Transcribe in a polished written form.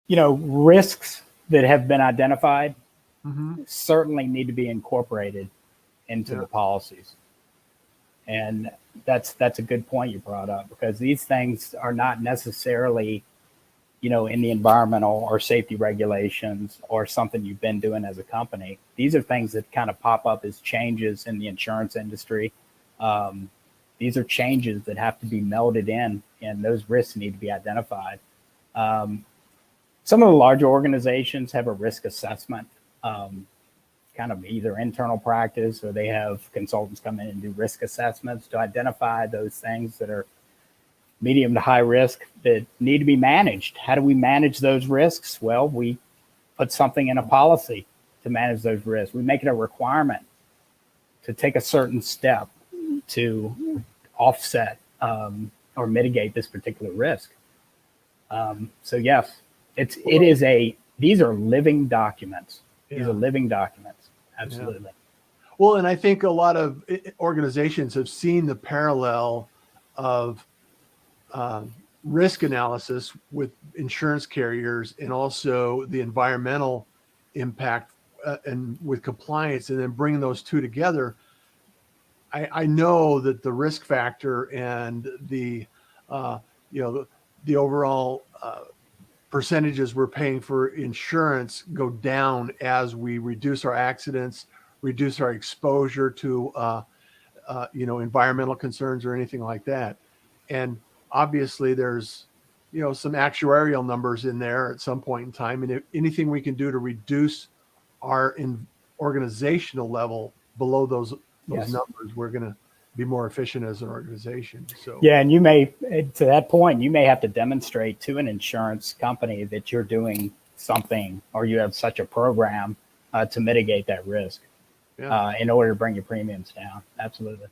Risks that have been identified Mm-hmm. certainly need to be incorporated into the policies. And that's a good point you brought up, because these things are not necessarily, in the environmental or safety regulations or something you've been doing as a company. These are things that kind of pop up as changes in the insurance industry. These are changes that have to be melded in, and those risks need to be identified. Some of the larger organizations have a risk assessment, kind of either internal practice, or they have consultants come in and do risk assessments to identify those things that are medium to high risk that need to be managed. How do we manage those risks? Well, we put something in a policy to manage those risks. We make it a requirement to take a certain step to offset or mitigate this particular risk. So yes, these are living documents. These are living documents. Absolutely. Yeah. Well, and I think a lot of organizations have seen the parallel of risk analysis with insurance carriers, and also the environmental impact and with compliance, and then bringing those two together. I know that the risk factor and the overall percentages we're paying for insurance go down as we reduce our accidents, reduce our exposure to environmental concerns or anything like that. And obviously there's some actuarial numbers in there at some point in time, and if anything we can do to reduce our organizational level below those numbers, we're going to be more efficient as an organization. So and you may, to that point, you may have to demonstrate to an insurance company that you're doing something, or you have such a program to mitigate that risk in order to bring your premiums down. Absolutely.